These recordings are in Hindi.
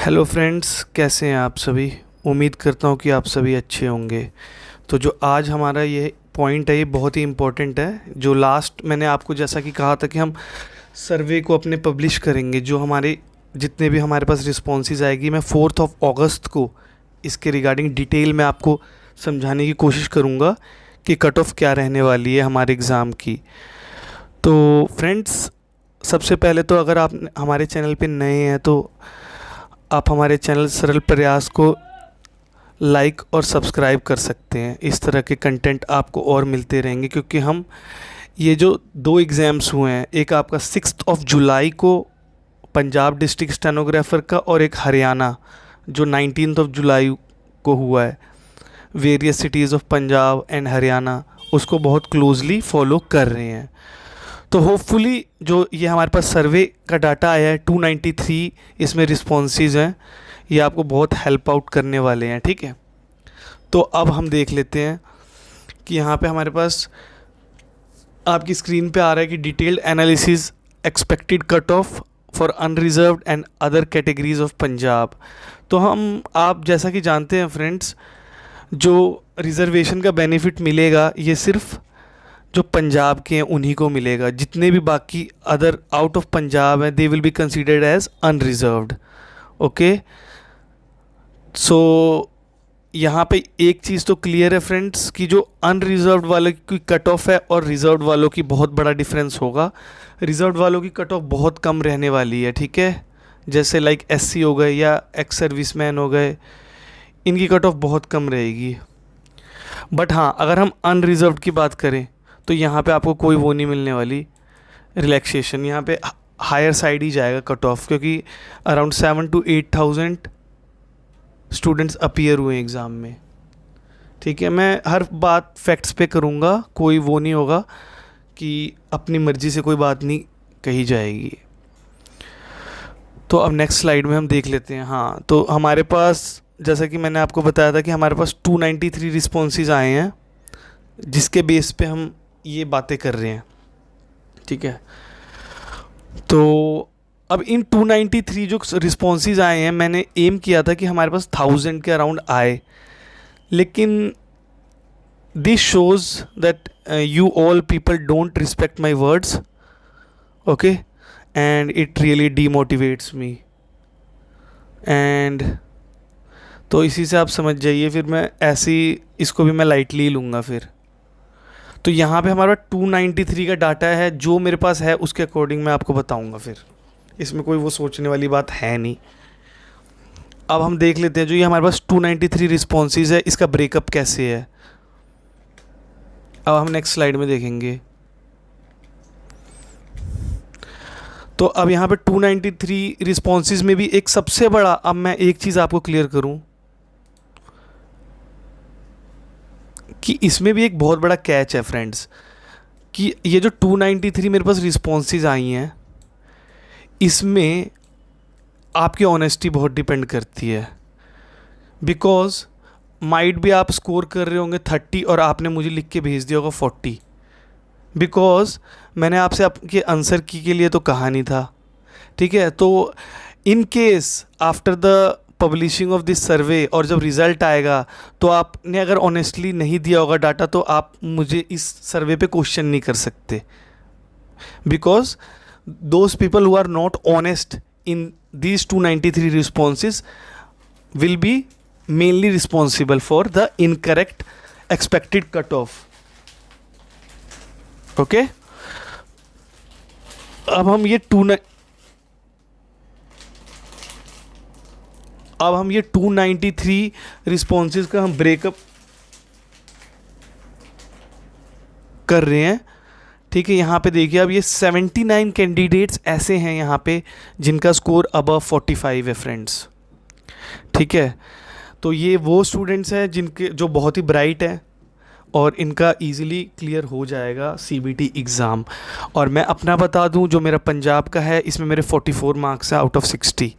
हेलो फ्रेंड्स, कैसे हैं आप सभी। उम्मीद करता हूँ कि आप सभी अच्छे होंगे। तो जो आज हमारा ये पॉइंट है ये बहुत ही इम्पोर्टेंट है। जो लास्ट मैंने आपको जैसा कि कहा था कि हम सर्वे को अपने पब्लिश करेंगे, जो हमारे जितने भी हमारे पास रिस्पॉन्सेज आएगी, मैं 4 अगस्त को इसके रिगार्डिंग डिटेल में आपको समझाने की कोशिश करूँगा कि कट ऑफ क्या रहने वाली है हमारे एग्ज़ाम की। तो फ्रेंड्स, सबसे पहले तो अगर आप हमारे चैनल पे नए हैं तो आप हमारे चैनल सरल प्रयास को लाइक और सब्सक्राइब कर सकते हैं। इस तरह के कंटेंट आपको और मिलते रहेंगे, क्योंकि हम ये जो दो एग्ज़ाम्स हुए हैं, एक आपका 6 जुलाई को पंजाब डिस्ट्रिक्ट स्टेनोग्राफर का और एक हरियाणा जो 19 जुलाई को हुआ है, various cities of Punjab and Haryana उसको बहुत क्लोजली फॉलो कर रहे हैं। तो होपफुली जो ये हमारे पास सर्वे का डाटा आया है 293 इसमें रिस्पॉन्सेज हैं, ये आपको बहुत हेल्प आउट करने वाले हैं। ठीक है, तो अब हम देख लेते हैं कि यहाँ पे हमारे पास आपकी स्क्रीन पे आ रहा है कि detailed analysis expected cut off for unreserved and other categories of Punjab. तो हम आप जैसा कि जानते हैं फ्रेंड्स, जो रिज़र्वेशन का बेनिफिट मिलेगा ये सिर्फ जो पंजाब के हैं उन्हीं को मिलेगा। जितने भी बाकी अदर आउट ऑफ पंजाब हैं they will be considered as unreserved. Okay, so यहाँ पे एक चीज़ तो क्लियर है फ्रेंड्स कि जो अनरिजर्व्ड वालों की कट ऑफ है और रिजर्व्ड वालों की बहुत बड़ा डिफरेंस होगा। रिजर्व्ड वालों की कट ऑफ बहुत कम रहने वाली है। ठीक है, जैसे लाइक एससी हो गए या एक्स सर्विसमैन हो गए, इनकी कट ऑफ बहुत कम रहेगी। बट हाँ, अगर हम अनरिजर्व्ड की बात करें तो यहाँ पे आपको कोई वो नहीं मिलने वाली रिलैक्सेशन। यहाँ पे हायर साइड ही जाएगा कट ऑफ, क्योंकि अराउंड 7 to 8,000 स्टूडेंट्स अपीयर हुए एग्ज़ाम में। ठीक है, मैं हर बात फैक्ट्स पे करूँगा, कोई वो नहीं होगा कि अपनी मर्ज़ी से कोई बात नहीं कही जाएगी। तो अब नेक्स्ट स्लाइड में हम देख लेते हैं। हाँ, तो हमारे पास जैसा कि मैंने आपको बताया था कि हमारे पास 293 रिस्पॉन्सेज आए हैं, जिसके बेस पे हम ये बातें कर रहे हैं। ठीक है, तो अब इन 293 जो रिस्पॉन्सेज आए हैं, मैंने एम किया था कि हमारे पास 1000 के अराउंड आए, लेकिन this shows that you all people don't respect my words, okay, and it really demotivates me, and तो इसी से आप समझ जाइए, फिर मैं ऐसी इसको भी मैं लाइटली लूँगा फिर। तो यहाँ पे हमारा 293 का डाटा है, जो मेरे पास है उसके अकॉर्डिंग मैं आपको बताऊँगा। फिर इसमें कोई वो सोचने वाली बात है नहीं। अब हम देख लेते हैं जो ये हमारे पास 293 रिस्पॉन्सेज है, इसका ब्रेकअप कैसे है। अब हम नेक्स्ट स्लाइड में देखेंगे। तो अब यहाँ पे 293 रिस्पॉन्सेज में भी एक सबसे बड़ा, अब मैं एक चीज़ आपको क्लियर करूँ कि इसमें भी एक बहुत बड़ा कैच है फ्रेंड्स, कि ये जो 293 मेरे पास रिस्पॉन्सेज आई हैं, इसमें आपकी ऑनेस्टी बहुत डिपेंड करती है। बिकॉज माइट भी आप स्कोर कर रहे होंगे 30 और आपने मुझे लिख के भेज दिया होगा 40, बिकॉज मैंने आपसे आपके आंसर की के लिए तो कहा नहीं था। ठीक है, तो in case after the publishing of this survey और जब रिज़ल्ट आएगा, तो आपने अगर ऑनेस्टली नहीं दिया होगा डाटा तो आप मुझे इस सर्वे पे क्वेश्चन नहीं कर सकते, because those people who are not honest in these 293 responses will be mainly responsible for the incorrect expected cutoff. Okay, अब हम ये 293 रिस्पॉन्सेज का हम ब्रेकअप कर रहे हैं। ठीक है, यहाँ पे देखिए, अब ये 79 कैंडिडेट्स ऐसे हैं यहाँ पे जिनका स्कोर अबव 45 है फ्रेंड्स। ठीक है, तो ये वो स्टूडेंट्स हैं जिनके जो बहुत ही ब्राइट हैं और इनका इजीली क्लियर हो जाएगा सीबीटी एग्ज़ाम। और मैं अपना बता दूं, जो मेरा पंजाब का है इसमें मेरे 44 मार्क्स हैं आउट ऑफ 60।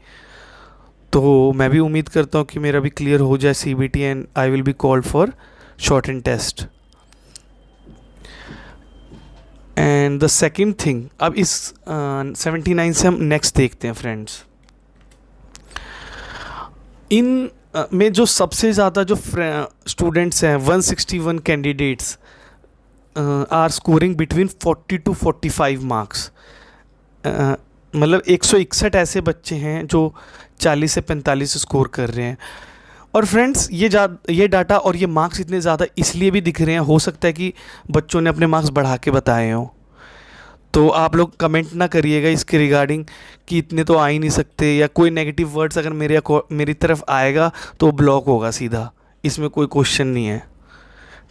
तो मैं भी उम्मीद करता हूँ कि मेरा भी क्लियर हो जाए CBT and I will be called for short and test. And the second thing, अब इस 79 से हम नेक्स्ट देखते हैं फ्रेंड्स। इन में जो सबसे ज़्यादा जो स्टूडेंट्स हैं 161 candidates are scoring between 40 to 45 marks. मतलब 161 ऐसे बच्चे हैं जो 40 से 45 स्कोर कर रहे हैं। और फ्रेंड्स ये डाटा और ये मार्क्स इतने ज़्यादा इसलिए भी दिख रहे हैं, हो सकता है कि बच्चों ने अपने मार्क्स बढ़ा के बताए हों। तो आप लोग कमेंट ना करिएगा इसके रिगार्डिंग कि इतने तो आ ही नहीं सकते, या कोई नेगेटिव वर्ड्स अगर मेरी तरफ आएगा तो ब्लॉक होगा सीधा, इसमें कोई क्वेश्चन नहीं है,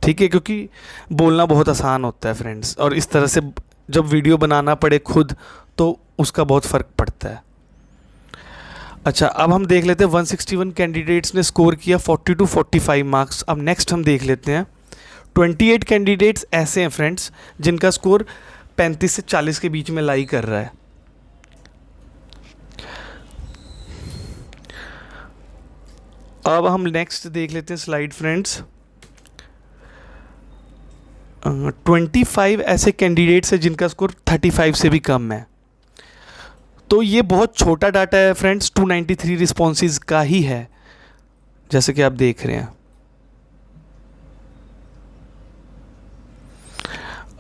ठीक है। क्योंकि बोलना बहुत आसान होता है फ्रेंड्स, और इस तरह से जब वीडियो बनाना पड़े खुद तो उसका बहुत फ़र्क पड़ता है। अच्छा, अब हम देख लेते हैं 161 कैंडिडेट्स ने स्कोर किया 40 टू 45 मार्क्स। अब नेक्स्ट हम देख लेते हैं 28 कैंडिडेट्स ऐसे हैं फ्रेंड्स जिनका स्कोर 35 से 40 के बीच में लाई कर रहा है। अब हम नेक्स्ट देख लेते हैं स्लाइड फ्रेंड्स। 25 ऐसे कैंडिडेट्स हैं जिनका स्कोर 35 से भी कम है। तो ये बहुत छोटा डाटा है फ्रेंड्स, 293 रिस्पॉन्सेज का ही है, जैसे कि आप देख रहे हैं।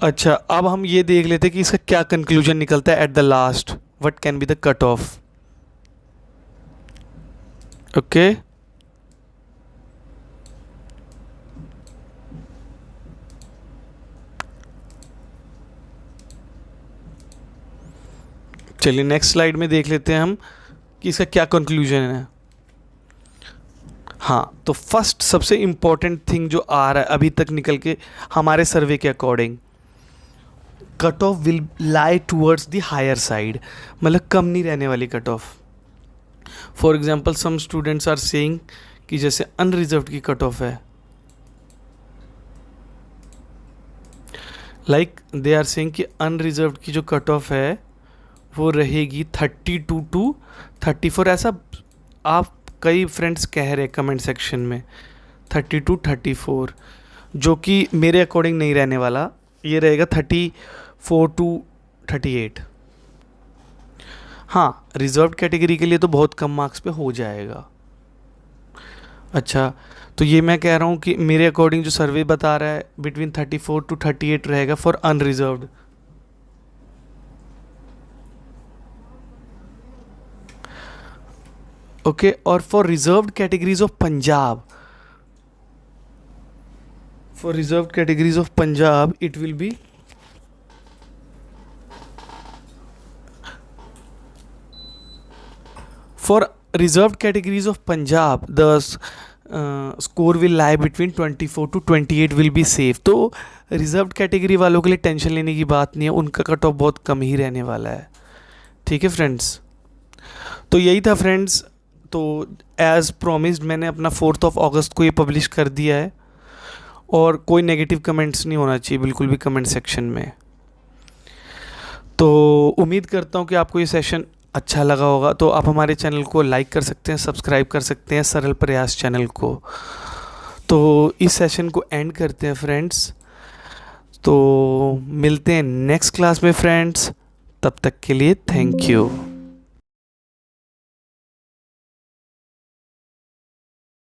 अच्छा, अब हम ये देख लेते हैं कि इसका क्या कंक्लूजन निकलता है at the last, what can be the cut off. Okay, चलिए नेक्स्ट स्लाइड में देख लेते हैं हम कि इसका क्या कंक्लूजन है। हाँ, तो फर्स्ट सबसे इम्पॉर्टेंट थिंग जो आ रहा है अभी तक निकल के हमारे सर्वे के according, cut off will lie towards the higher side, मतलब कम नहीं रहने वाली cut off. For example some students are saying कि जैसे अनरिजर्व्ड की कट ऑफ है, लाइक दे आर सेइंग कि अनरिजर्व्ड की जो कट ऑफ है वो रहेगी 32 टू 34। ऐसा आप कई फ्रेंड्स कह रहे कमेंट सेक्शन में 32 34, जो कि मेरे अकॉर्डिंग नहीं रहने वाला, ये रहेगा 34 टू 38। हाँ, रिजर्व्ड कैटेगरी के लिए तो बहुत कम मार्क्स पे हो जाएगा। अच्छा, तो ये मैं कह रहा हूँ कि मेरे अकॉर्डिंग जो सर्वे बता रहा है बिटवीन 34 टू 38 रहेगा फॉर अनरिजर्व्ड। ओके, और for reserved categories of Punjab, for reserved categories of Punjab it will be for reserved categories of Punjab the score will lie between 24 to 28 will be safe। तो रिजर्व्ड कैटेगरी वालों के लिए टेंशन लेने की बात नहीं है, उनका कट ऑफ बहुत कम ही रहने वाला है, ठीक है फ्रेंड्स। तो यही था फ्रेंड्स, तो एज़ प्रोमिस्ड मैंने अपना 4 अगस्त को ये पब्लिश कर दिया है, और कोई नेगेटिव कमेंट्स नहीं होना चाहिए बिल्कुल भी कमेंट सेक्शन में। तो उम्मीद करता हूँ कि आपको ये सेशन अच्छा लगा होगा। तो आप हमारे चैनल को लाइक कर सकते हैं, सब्सक्राइब कर सकते हैं, सरल प्रयास चैनल को। तो इस सेशन को एंड करते हैं फ्रेंड्स, तो मिलते हैं नेक्स्ट क्लास में फ्रेंड्स, तब तक के लिए थैंक यू।